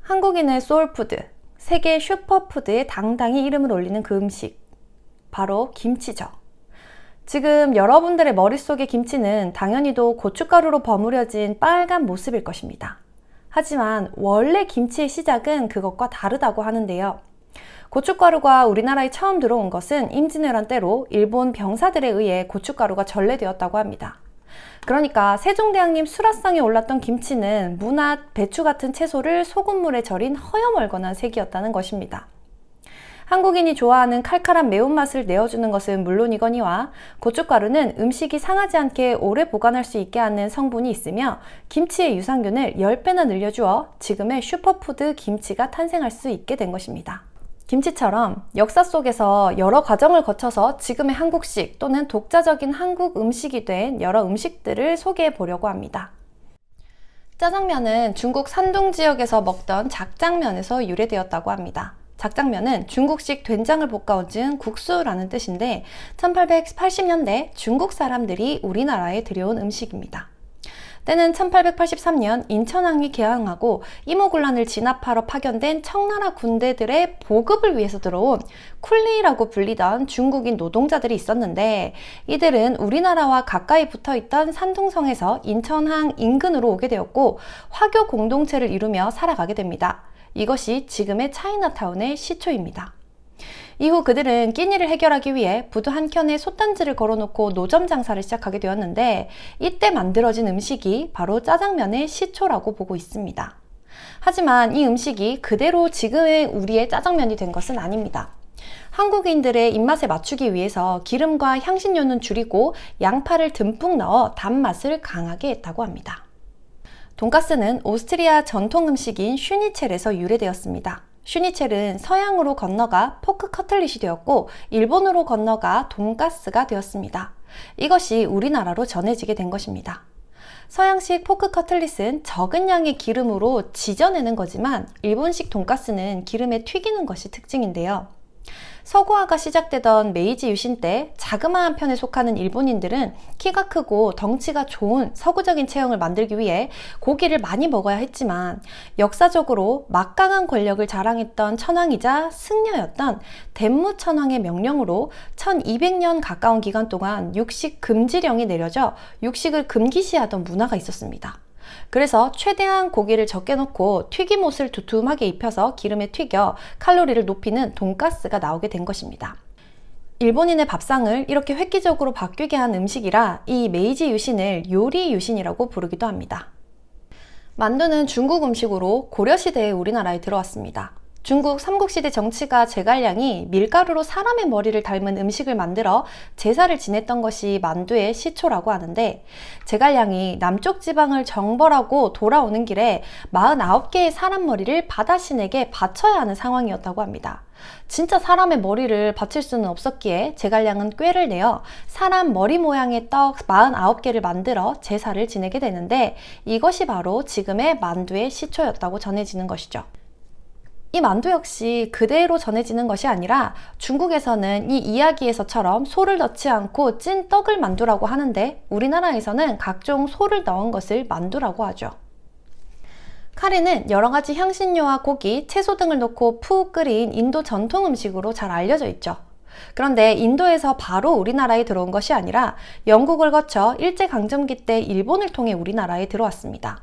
한국인의 소울푸드, 세계 슈퍼푸드에 당당히 이름을 올리는 그 음식, 바로 김치죠. 지금 여러분들의 머릿속의 김치는 당연히도 고춧가루로 버무려진 빨간 모습일 것입니다. 하지만 원래 김치의 시작은 그것과 다르다고 하는데요. 고춧가루가 우리나라에 처음 들어온 것은 임진왜란 때로 일본 병사들에 의해 고춧가루가 전래되었다고 합니다. 그러니까 세종대왕님 수라상에 올랐던 김치는 무낫, 배추 같은 채소를 소금물에 절인 허여멀건한 색이었다는 것입니다. 한국인이 좋아하는 칼칼한 매운맛을 내어주는 것은 물론이거니와 고춧가루는 음식이 상하지 않게 오래 보관할 수 있게 하는 성분이 있으며 김치의 유산균을 10배나 늘려주어 지금의 슈퍼푸드 김치가 탄생할 수 있게 된 것입니다. 김치처럼 역사 속에서 여러 과정을 거쳐서 지금의 한국식 또는 독자적인 한국 음식이 된 여러 음식들을 소개해 보려고 합니다. 짜장면은 중국 산둥 지역에서 먹던 작장면에서 유래되었다고 합니다. 작장면은 중국식 된장을 볶아 얹은 국수라는 뜻인데 1880년대 중국 사람들이 우리나라에 들여온 음식입니다. 때는 1883년 인천항이 개항하고 이모군란을 진압하러 파견된 청나라 군대들의 보급을 위해서 들어온 쿨리라고 불리던 중국인 노동자들이 있었는데 이들은 우리나라와 가까이 붙어있던 산둥성에서 인천항 인근으로 오게 되었고 화교 공동체를 이루며 살아가게 됩니다. 이것이 지금의 차이나타운의 시초입니다. 이후 그들은 끼니를 해결하기 위해 부두 한켠에 솥단지를 걸어놓고 노점 장사를 시작하게 되었는데 이때 만들어진 음식이 바로 짜장면의 시초라고 보고 있습니다. 하지만 이 음식이 그대로 지금의 우리의 짜장면이 된 것은 아닙니다. 한국인들의 입맛에 맞추기 위해서 기름과 향신료는 줄이고 양파를 듬뿍 넣어 단맛을 강하게 했다고 합니다. 돈가스는 오스트리아 전통 음식인 슈니첼에서 유래되었습니다. 슈니첼은 서양으로 건너가 포크 커틀릿이 되었고 일본으로 건너가 돈가스가 되었습니다. 이것이 우리나라로 전해지게 된 것입니다. 서양식 포크 커틀릿은 적은 양의 기름으로 지져내는 거지만 일본식 돈가스는 기름에 튀기는 것이 특징인데요. 서구화가 시작되던 메이지 유신 때 자그마한 편에 속하는 일본인들은 키가 크고 덩치가 좋은 서구적인 체형을 만들기 위해 고기를 많이 먹어야 했지만 역사적으로 막강한 권력을 자랑했던 천황이자 승려였던 덴무천황의 명령으로 1200년 가까운 기간 동안 육식 금지령이 내려져 육식을 금기시하던 문화가 있었습니다. 그래서 최대한 고기를 적게 넣고 튀김옷을 두툼하게 입혀서 기름에 튀겨 칼로리를 높이는 돈가스가 나오게 된 것입니다. 일본인의 밥상을 이렇게 획기적으로 바뀌게 한 음식이라 이 메이지 유신을 요리 유신이라고 부르기도 합니다. 만두는 중국 음식으로 고려시대에 우리나라에 들어왔습니다. 중국 삼국시대 정치가 제갈량이 밀가루로 사람의 머리를 닮은 음식을 만들어 제사를 지냈던 것이 만두의 시초라고 하는데 제갈량이 남쪽 지방을 정벌하고 돌아오는 길에 49개의 사람 머리를 바다신에게 바쳐야 하는 상황이었다고 합니다. 진짜 사람의 머리를 바칠 수는 없었기에 제갈량은 꾀를 내어 사람 머리 모양의 떡 49개를 만들어 제사를 지내게 되는데 이것이 바로 지금의 만두의 시초였다고 전해지는 것이죠. 이 만두 역시 그대로 전해지는 것이 아니라 중국에서는 이 이야기에서처럼 소를 넣지 않고 찐 떡을 만두라고 하는데 우리나라에서는 각종 소를 넣은 것을 만두라고 하죠. 카레는 여러가지 향신료와 고기, 채소 등을 넣고 푹 끓인 인도 전통 음식으로 잘 알려져 있죠. 그런데 인도에서 바로 우리나라에 들어온 것이 아니라 영국을 거쳐 일제강점기 때 일본을 통해 우리나라에 들어왔습니다.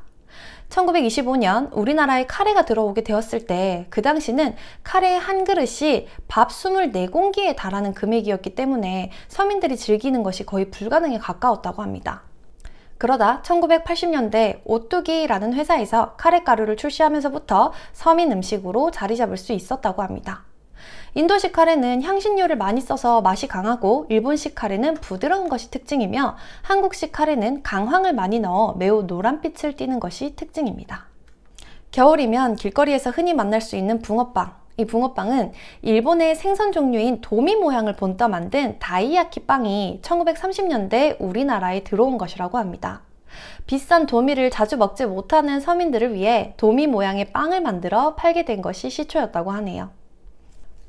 1925년 우리나라에 카레가 들어오게 되었을 때 그 당시는 카레 한 그릇이 밥 24공기에 달하는 금액이었기 때문에 서민들이 즐기는 것이 거의 불가능에 가까웠다고 합니다. 그러다 1980년대 오뚜기라는 회사에서 카레가루를 출시하면서부터 서민 음식으로 자리 잡을 수 있었다고 합니다. 인도식 카레는 향신료를 많이 써서 맛이 강하고 일본식 카레는 부드러운 것이 특징이며 한국식 카레는 강황을 많이 넣어 매우 노란빛을 띠는 것이 특징입니다. 겨울이면 길거리에서 흔히 만날 수 있는 붕어빵. 이 붕어빵은 일본의 생선 종류인 도미 모양을 본떠 만든 다이야키 빵이 1930년대 우리나라에 들어온 것이라고 합니다. 비싼 도미를 자주 먹지 못하는 서민들을 위해 도미 모양의 빵을 만들어 팔게 된 것이 시초였다고 하네요.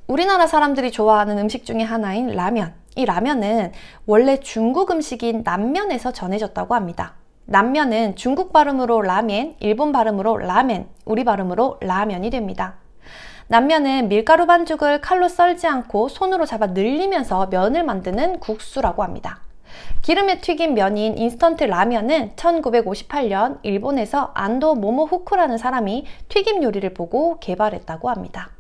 우리나라 사람들이 좋아하는 음식 중에 하나인 라면. 이 라면은 원래 중국 음식인 남면에서 전해졌다고 합니다. 남면은 중국 발음으로 라멘, 일본 발음으로 라멘, 우리 발음으로 라면이 됩니다. 남면은 밀가루 반죽을 칼로 썰지 않고 손으로 잡아 늘리면서 면을 만드는 국수라고 합니다. 기름에 튀긴 면인 인스턴트 라면은 1958년 일본에서 안도 모모후쿠라는 사람이 튀김 요리를 보고 개발했다고 합니다.